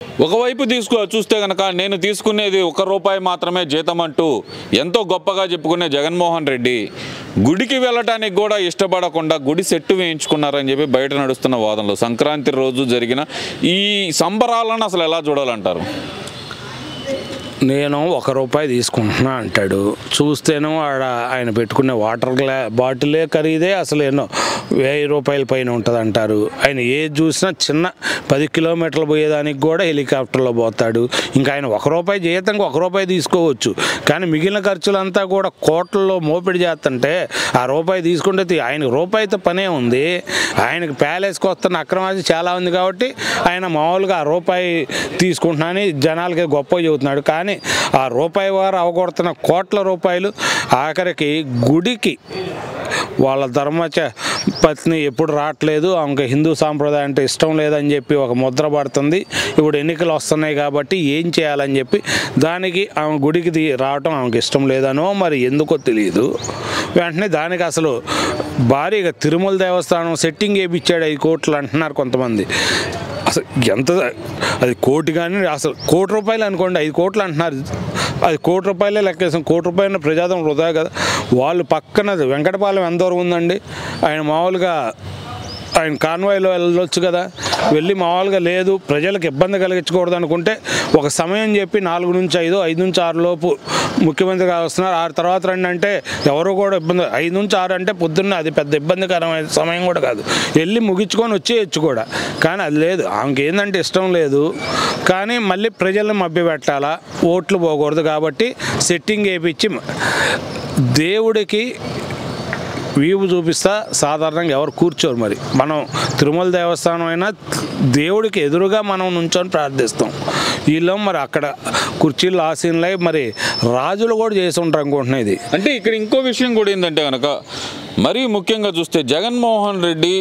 ఒకవైపు చూస్తే గనక నేను తీసుకునేది ₹1 మాత్రమే జీతం అంటూ ఎంతో గొప్పగా చెప్పుకునే జగన్మోహన్ రెడ్డి గుడికి వెళ్ళటానికి కూడా ఇష్టపడకుండా గుడి సెట్టు వేయించుకున్నారని చెప్పి బయట నడుస్తున్న వాదనలు. సంక్రాంతి రోజు జరిగిన ఈ సంబరాలను అసలు ఎలా చూడాలంటారు? నేను ₹1 తీసుకుంటున్నా అంటాడు. చూస్తేనో ఆయన పెట్టుకునే వాటర్ బాటిలే ఖరీదే అసలు ఎన్నో ₹1000 పైన ఉంటుంది అంటారు. ఆయన ఏది చూసినా చిన్న 10 కిలోమీటర్లు పోయేదానికి కూడా హెలికాప్టర్లో పోతాడు. ఇంకా ఆయన ₹1 జీతంకి ₹1 తీసుకోవచ్చు, కానీ మిగిలిన ఖర్చులంతా కూడా కోట్లలో మోపిడి చేస్తుంటే ఆ రూపాయి తీసుకుంటే ఆయనకు రూపాయితో పనే ఉంది. ఆయనకు ప్యాలెస్కి వస్తున్న అక్రమాది చాలా ఉంది కాబట్టి ఆయన మామూలుగా ఆ ₹1 తీసుకుంటున్నాని జనాలకి గొప్ప చెబుతున్నాడు. కానీ ఆ రూపాయి వారు అవగొడుతున్న కోట్ల రూపాయలు ఆఖరికి గుడికి వాళ్ళ పత్ని ఎప్పుడు రావట్లేదు, ఆమెకు హిందూ సాంప్రదాయం అంటే ఇష్టం లేదని చెప్పి ఒక ముద్ర పడుతుంది. ఇప్పుడు ఎన్నికలు వస్తున్నాయి కాబట్టి ఏం చేయాలని చెప్పి దానికి ఆమె గుడికి రావటం ఆమెకు ఇష్టం లేదనో మరి ఎందుకో తెలియదు. వెంటనే దానికి అసలు భారీగా తిరుమల దేవస్థానం సెట్టింగ్ వేయించాడు 5 కోట్లు అంటున్నారు కొంతమంది. అసలు ఎంత అది కోటి కానీ అసలు ₹1 అనుకోండి, 5 కోట్లు అంటున్నారు. అది ₹1 లెక్కేసాం. ₹1 ప్రజాదం వృధా కదా. వాళ్ళు పక్కన వెంకటపాలెం ఎంత దూరం ఉందండి, ఆయన మామూలుగా ఆయన కాన్వాయ్లో వెళ్ళొచ్చు కదా. వెళ్ళి మామూలుగా లేదు ప్రజలకు ఇబ్బంది కలిగించకూడదు అనుకుంటే ఒక సమయం చెప్పి 4 నుంచి 5, 5 నుంచి 6 లోపు ముఖ్యమంత్రిగా వస్తున్నారు, 6 తర్వాత రండి అంటే ఎవరు కూడా ఇబ్బంది. 5 నుంచి 6 అంటే పొద్దున్న అది పెద్ద ఇబ్బందికరమైన సమయం కూడా కాదు, వెళ్ళి ముగించుకొని వచ్చేయచ్చు కూడా. కానీ అది లేదు, ఆమెకి ఏంటంటే ఇష్టం లేదు. కానీ మళ్ళీ ప్రజలను మభ్యపెట్టాలా, ఓట్లు పోకూడదు కాబట్టి సెట్టింగ్ వేయించి దేవుడికి వీపు చూపిస్తా సాధారణంగా ఎవరు కూర్చోరు. మరి మనం తిరుమల దేవస్థానం అయినా దేవుడికి ఎదురుగా మనం నుంచొని ప్రార్థిస్తాం. వీళ్ళు మరి అక్కడ కుర్చీలు ఆసీనులై మరి రాజులు కూడా చేసి ఉంటారు అనుకుంటున్నాయి. ఇది అంటే ఇక్కడ ఇంకో విషయం కూడా ఏంటంటే కనుక మరీ ముఖ్యంగా చూస్తే జగన్మోహన్ రెడ్డి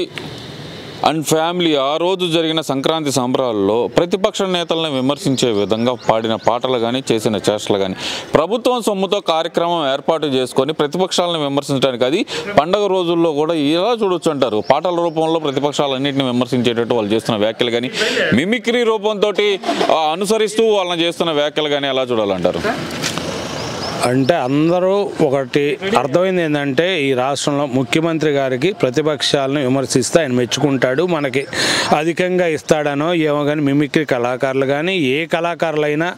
అండ్ ఫ్యామిలీ ఆ రోజు జరిగిన సంక్రాంతి సంబరాల్లో ప్రతిపక్ష నేతలను విమర్శించే విధంగా పాడిన పాటలు కానీ చేసిన చేష్టలు కానీ ప్రభుత్వం సొమ్ముతో కార్యక్రమం ఏర్పాటు చేసుకొని ప్రతిపక్షాలను విమర్శించడానికి అది పండగ రోజుల్లో కూడా ఇలా చూడొచ్చు అంటారు. పాటల రూపంలో ప్రతిపక్షాలన్నింటినీ విమర్శించేటట్టు వాళ్ళు చేస్తున్న వ్యాఖ్యలు కానీ మిమిక్రీ రూపంతో అనుసరిస్తూ వాళ్ళని చేస్తున్న వ్యాఖ్యలు కానీ ఎలా చూడాలంటారు? అంటే అందరూ ఒకటి అర్థమైంది ఏంటంటే ఈ రాష్ట్రంలో ముఖ్యమంత్రి గారికి ప్రతిపక్షాలను విమర్శిస్తే ఆయన మెచ్చుకుంటాడు, మనకి అధికంగా ఇస్తాడనో ఏమో. కానీ మిమిక్రీ కళాకారులు కానీ ఏ కళాకారులైనా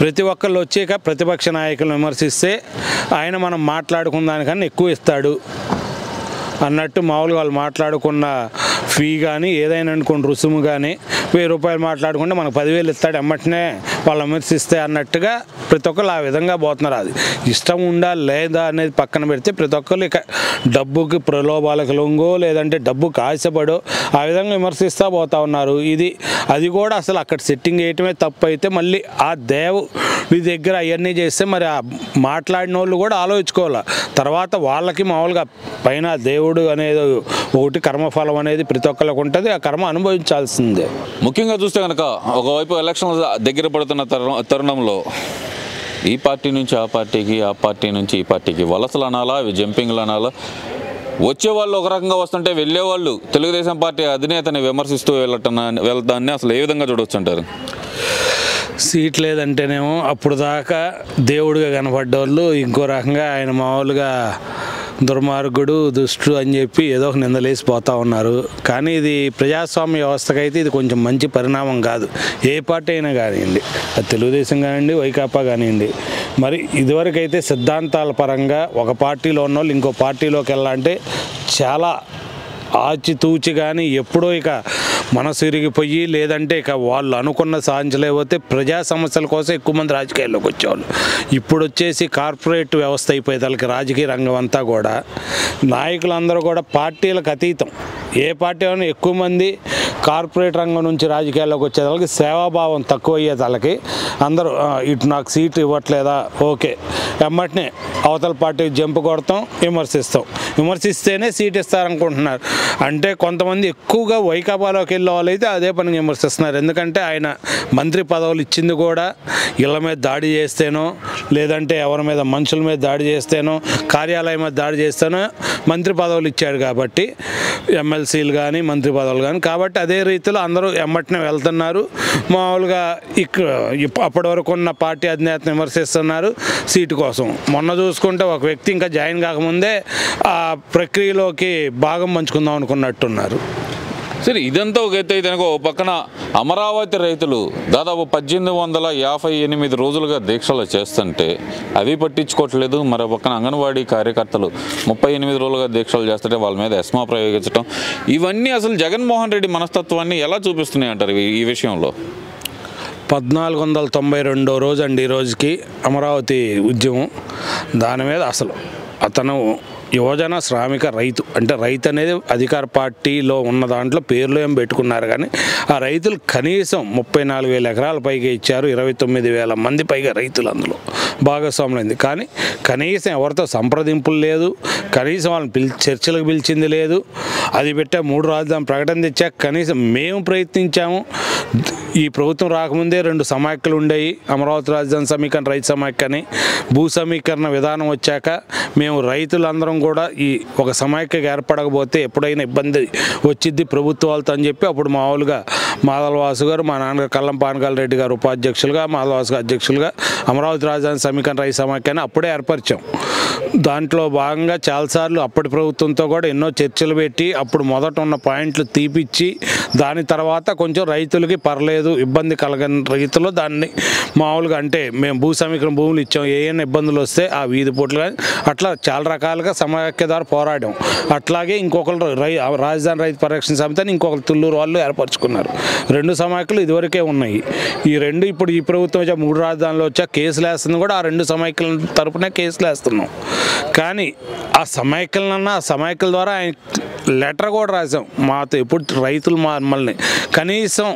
ప్రతి ఒక్కళ్ళు వచ్చాక ప్రతిపక్ష నాయకులను విమర్శిస్తే ఆయన మనం మాట్లాడుకున్న దానికన్నా ఎక్కువ ఇస్తాడు అన్నట్టు. మామూలుగా వాళ్ళు మాట్లాడుకున్న ఫీ కానీ ఏదైనా అనుకోండి రుసుము కానీ ₹1000 మాట్లాడుకుంటే మనకు 10,000 ఇస్తాడు ఎమ్మటనే వాళ్ళు విమర్శిస్తే అన్నట్టుగా ప్రతి ఒక్కరు ఆ విధంగా పోతున్నారు. అది ఇష్టం ఉందా లేదా అనేది పక్కన పెడితే ప్రతి ఒక్కరు ఇక డబ్బుకి ప్రలోభాలకు లొంగో లేదంటే డబ్బుకి ఆశపడో ఆ విధంగా విమర్శిస్తూ పోతూ ఉన్నారు. అది కూడా అసలు అక్కడ సెట్టింగ్ వేయటమే తప్పు అయితే మళ్ళీ ఆ దేవుడి దగ్గర అవన్నీ చేస్తే మరి ఆ మాట్లాడిన వాళ్ళు కూడా ఆలోచించుకోవాలి. తర్వాత వాళ్ళకి మామూలుగా పైన దేవుడు అనేది ఒకటి కర్మఫలం అనేది ప్రతి ఒక్కరికి ఉంటుంది, ఆ కర్మ అనుభవించాల్సిందే. ముఖ్యంగా చూస్తే కనుక ఒకవైపు ఎలక్షన్లు దగ్గర పడుతున్న తరుణంలో ఈ పార్టీ నుంచి ఆ పార్టీకి, ఆ పార్టీ నుంచి ఈ పార్టీకి వలసలు అనాలా, జంపింగ్లు అనాలా, వచ్చేవాళ్ళు ఒక రకంగా వస్తుంటే వెళ్ళేవాళ్ళు తెలుగుదేశం పార్టీ అధినేతని విమర్శిస్తూ వెళ్తాన్ని అసలు ఏ విధంగా చూడవచ్చు అంటారు? సీట్ లేదంటేనేమో అప్పుడు దాకా దేవుడిగా కనపడ్డవాళ్ళు ఇంకో రకంగా ఆయన మామూలుగా దుర్మార్గుడు దుష్టుడు అని చెప్పి ఏదో ఒక నిందలేసిపోతూ ఉన్నారు. కానీ ఇది ప్రజాస్వామ్య వ్యవస్థకైతే ఇది కొంచెం మంచి పరిణామం కాదు. ఏ పార్టీ అయినా కానివ్వండి, అది తెలుగుదేశం కానివ్వండి, వైకాపా కానివ్వండి. మరి ఇదివరకైతే సిద్ధాంతాల పరంగా ఒక పార్టీలో ఉన్న వాళ్ళు ఇంకో పార్టీలోకి వెళ్ళాలంటే చాలా ఆచితూచి కానీ ఎప్పుడో ఇక మనసు విరిగిపోయి లేదంటే ఇక వాళ్ళు అనుకున్న సాధించలేకపోతే ప్రజా సమస్యల కోసం ఎక్కువ మంది రాజకీయాల్లోకి వచ్చేవాళ్ళు. ఇప్పుడు వచ్చేసి కార్పొరేట్ వ్యవస్థ అయిపోయి వాళ్ళకి రాజకీయ రంగం అంతా కూడా నాయకులందరూ కూడా పార్టీలకు అతీతం. ఏ పార్టీ అయినా ఎక్కువ మంది కార్పొరేట్ రంగం నుంచి రాజకీయాల్లోకి వచ్చే వాళ్ళకి సేవాభావం తక్కువ అయ్యే వాళ్ళకి అందరూ ఇటు నాకు సీటు ఇవ్వట్లేదా ఓకే ఎమ్మటనే అవతల పార్టీ జంపు కొడతాం, విమర్శిస్తేనే సీట్ ఇస్తారనుకుంటున్నారు. అంటే కొంతమంది ఎక్కువగా వైకాపాలోకి వెళ్ళే వాళ్ళైతే అదే పనిగా విమర్శిస్తున్నారు. ఎందుకంటే ఆయన మంత్రి పదవులు ఇచ్చింది కూడా ఇళ్ళ మీద దాడి చేస్తేనో లేదంటే ఎవరి మీద మనుషుల మీద దాడి చేస్తేనో కార్యాలయం మీద దాడి చేస్తేనో మంత్రి పదవులు ఇచ్చాడు కాబట్టి ఎమ్మెల్సీలు కానీ మంత్రి పదవులు కానీ కాబట్టి అదే అదే రీతిలో అందరూ ఎమ్మటినే వెళ్తున్నారు. మామూలుగా అప్పటి వరకు ఉన్న పార్టీ అధినేతను విమర్శిస్తున్నారు సీటు కోసం. మొన్న చూసుకుంటే ఒక వ్యక్తి ఇంకా జాయిన్ కాకముందే ఆ ప్రక్రియలోకి భాగం పంచుకుందాం అనుకున్నట్టున్నారు. సరే, ఇదంతా ఒక ఎత్తు అయితే ఓ పక్కన అమరావతి రైతులు దాదాపు 1858 రోజులుగా దీక్షలు చేస్తుంటే అవి పట్టించుకోవట్లేదు. మరో పక్కన అంగన్వాడీ కార్యకర్తలు 38 రోజులుగా దీక్షలు చేస్తుంటే వాళ్ళ మీద ఎస్మా ప్రయోగించడం, ఇవన్నీ అసలు జగన్మోహన్ రెడ్డి మనస్తత్వాన్ని ఎలా చూపిస్తున్నాయి అంటారు ఈ విషయంలో? 1492వ రోజు అండి ఈ రోజుకి అమరావతి ఉద్యమం. దాని మీద అసలు అతను యువజన శ్రామిక రైతు అంటే రైతు అనేది అధికార పార్టీలో ఉన్న దాంట్లో పేర్లు ఏం పెట్టుకున్నారు, కానీ ఆ రైతులు కనీసం 34,000 ఎకరాల పైగా ఇచ్చారు. 29,000 మంది పైగా రైతులు అందులో భాగస్వాములైంది. కానీ కనీసం ఎవరితో సంప్రదింపులు లేదు, కనీసం వాళ్ళని చర్చలకు పిలిచింది లేదు. అది పెట్టే 3 రాజధాని ప్రకటన తెచ్చాక కనీసం మేము ప్రయత్నించాము. ఈ ప్రభుత్వం రాకముందే 2 సమాఖ్యలు ఉండేవి, అమరావతి రాజధాని సమీకరణ, రైతు సమాఖ్య అని. భూ సమీకరణ విధానం వచ్చాక మేము రైతులందరం కూడా ఈ ఒక సమాఖ్యగా ఏర్పడకపోతే ఎప్పుడైనా ఇబ్బంది వచ్చింది ప్రభుత్వాలతో అని చెప్పి అప్పుడు మామూలుగా మాధవవాసు గారు, మా నాన్నగారు కల్లం పానకాల రెడ్డి గారు ఉపాధ్యక్షులుగా, మాధవవాసు గారు అధ్యక్షులుగా అమరావతి రాజధాని సమీకరణ రైతు సమాఖ్యని అప్పుడే ఏర్పరిచాం. దాంట్లో భాగంగా చాలాసార్లు అప్పటి ప్రభుత్వంతో కూడా ఎన్నో చర్చలు పెట్టి అప్పుడు మొదట ఉన్న పాయింట్లు తీపిచ్చి దాని తర్వాత కొంచెం రైతులకి పర్లేదు ఇబ్బంది కలగని రైతులు దాన్ని మామూలుగా అంటే మేము భూ సమీకరణ భూములు ఇచ్చాం, ఏమైనా ఇబ్బందులు వస్తే ఆ వీధి పోట్లు కానీ అట్లా చాలా రకాలుగా సమాఖ్య ద్వారా పోరాడాం. అట్లాగే ఇంకొకరు రాజధాని రైతు పరిరక్షణ సమితి అని ఇంకొకరు తుళ్ళూరు వాళ్ళు ఏర్పరచుకున్నారు. 2 సమాఖ్యలు ఇదివరకే ఉన్నాయి. ఈ 2 ఇప్పుడు ఈ ప్రభుత్వం వచ్చా 3 రాజధానులు వచ్చా కేసులు వేస్తుంది కూడా ఆ 2 సమాఖ్యల తరపునే కేసులు వేస్తున్నాం. కానీ ఆ సమాఖ్యలన్నా ఆ సమాఖ్యల ద్వారా ఆయన లెటర్ కూడా రాసాం. మాతో ఎప్పుడు రైతులు మమ్మల్ని కనీసం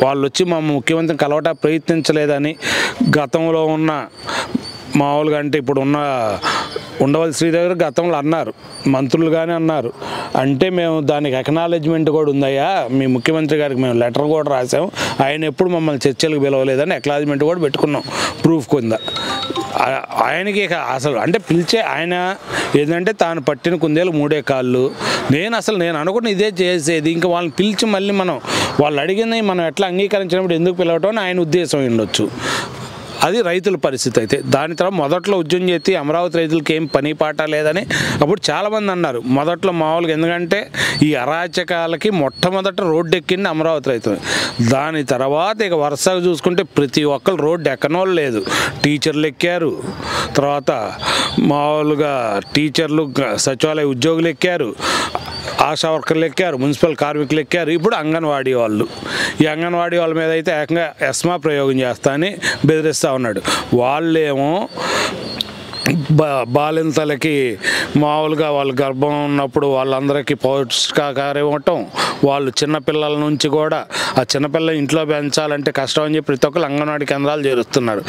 వాళ్ళు వచ్చి మా ముఖ్యమంత్రిని కలవటం ప్రయత్నించలేదని గతంలో ఉన్న మామూలుగా అంటే ఇప్పుడు ఉన్న ఉండవల్లి శ్రీధర్ గతంలో అన్నారు, మంత్రులు కానీ అన్నారు. అంటే మేము దానికి ఎక్నాలెడ్జ్మెంట్ కూడా ఉందయ్యా, మీ ముఖ్యమంత్రి గారికి మేము లెటర్ కూడా రాసాం, ఆయన ఎప్పుడు మమ్మల్ని చర్చలకు పిలవలేదని ఎక్నాలెడ్జ్మెంట్ కూడా పెట్టుకున్నాం ప్రూఫ్ కింద. ఆయనకి అసలు అంటే పిలిచే ఆయన ఏంటంటే తాను పట్టిన కుందేలు 3 కాళ్ళు. నేను అనుకున్న ఇదే చేసేది, ఇంకా వాళ్ళని పిలిచి మళ్ళీ వాళ్ళు అడిగింది మనం ఎట్లా అంగీకరించినప్పుడు ఎందుకు పిలవటం అని ఆయన ఉద్దేశం ఉండొచ్చు. అది రైతుల పరిస్థితి. అయితే దాని తర్వాత మొదట్లో ఉద్యమం చేసి అమరావతి రైతులకి ఏం పని పాట లేదని అప్పుడు చాలామంది అన్నారు మొదట్లో మామూలుగా. ఎందుకంటే ఈ అరాచకాలకి మొట్టమొదట రోడ్డు ఎక్కింది అమరావతి రైతులు. దాని తర్వాత ఇక వరుసగా చూసుకుంటే ప్రతి ఒక్కరు రోడ్డు ఎక్కనోళ్ళు లేదు. టీచర్లు ఎక్కారు, తర్వాత మామూలుగా టీచర్లు సచివాలయ ఉద్యోగులు ఎక్కారు, ఆశా వర్కర్లు ఎక్కారు, మున్సిపల్ కార్మికులు ఎక్కారు, ఇప్పుడు అంగన్వాడీ వాళ్ళు. ఈ అంగన్వాడీ వాళ్ళ మీద అయితే ఏకంగా ఎస్మా ప్రయోగం చేస్తా అని బెదిరిస్తూ ఉన్నాడు. వాళ్ళేమో బాలింతలకి మామూలుగా వాళ్ళు గర్భం ఉన్నప్పుడు వాళ్ళందరికీ పౌష్టికాహారం ఇవ్వటం, వాళ్ళు చిన్నపిల్లల నుంచి కూడా ఆ చిన్నపిల్లల ఇంట్లో పెంచాలంటే కష్టం అని చెప్పి ప్రతి ఒక్కరు అంగన్వాడీ కేంద్రాలు చేరుస్తున్నారు.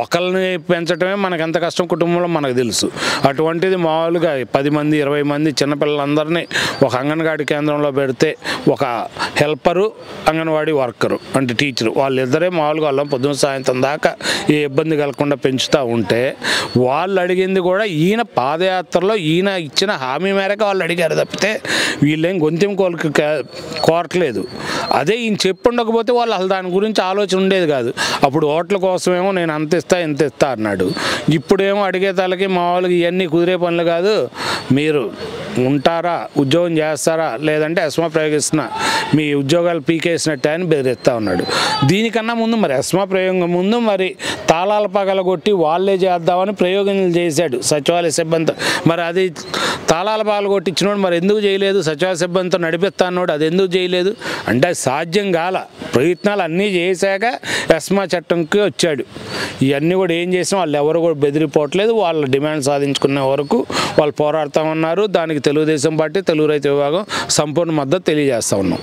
ఒకరిని పెంచడమే మనకు ఎంత కష్టం కుటుంబంలో మనకు తెలుసు. అటువంటిది మామూలుగా 10 మంది 20 మంది చిన్నపిల్లలందరినీ ఒక అంగన్వాడీ కేంద్రంలో పెడితే ఒక హెల్పరు అంగన్వాడీ వర్కరు అంటే టీచరు వాళ్ళిద్దరే మామూలుగా వాళ్ళం పొద్దున సాయంత్రం దాకా ఏ ఇబ్బంది కలగకుండా పెంచుతూ ఉంటే వాళ్ళు అడిగింది కూడా ఈయన పాదయాత్రలో ఈయన ఇచ్చిన హామీ మేరకు వాళ్ళు అడిగారు తప్పితే వీళ్ళేం గొంతెం కోరట్లేదు. అదే ఈయన చెప్పుండకపోతే వాళ్ళు అసలు దాని గురించి ఆలోచన ఉండేది కాదు. అప్పుడు ఓట్ల కోసమేమో నేను అంత ఇస్తా ఇంత ఇస్తా అన్నాడు. ఇప్పుడేమో అడిగే తలకి మామూలుగా ఇవన్నీ కుదిరే పనులు కాదు, మీరు ఉంటారా ఉద్యోగం చేస్తారా లేదంటే ఎస్మా ప్రయోగిస్తున్నా మీ ఉద్యోగాలు పీకేసినట్టే అని బెదిరిస్తూ ఉన్నాడు. దీనికన్నా ముందు మరి ఎస్మా ప్రయోగం ముందు మరి తాళాల పగలగొట్టి వాళ్ళే చేద్దామని ప్రయోగాలు చేశాడు సచివాలయ సిబ్బందితో. మరి అది తాళాల పగలగొట్టించినోడు మరి ఎందుకు చేయలేదు? సచివాలయ సిబ్బందితో నడిపిస్తా అన్నాడు, అది ఎందుకు చేయలేదు అంటే సాధ్యం కాల. ప్రయత్నాలు అన్నీ చేశాక ఎస్మా చట్టంకి వచ్చాడు. ఇవన్నీ కూడా ఏం చేసినా వాళ్ళు ఎవరు కూడా బెదిరిపోవట్లేదు. వాళ్ళ డిమాండ్ సాధించుకునే వరకు వాళ్ళు పోరాడుతూ ఉన్నారు. దానికి తెలుగుదేశం పార్టీ తెలుగు రైతు విభాగం సంపూర్ణ మద్దతు తెలియజేస్తూ ఉన్నాం.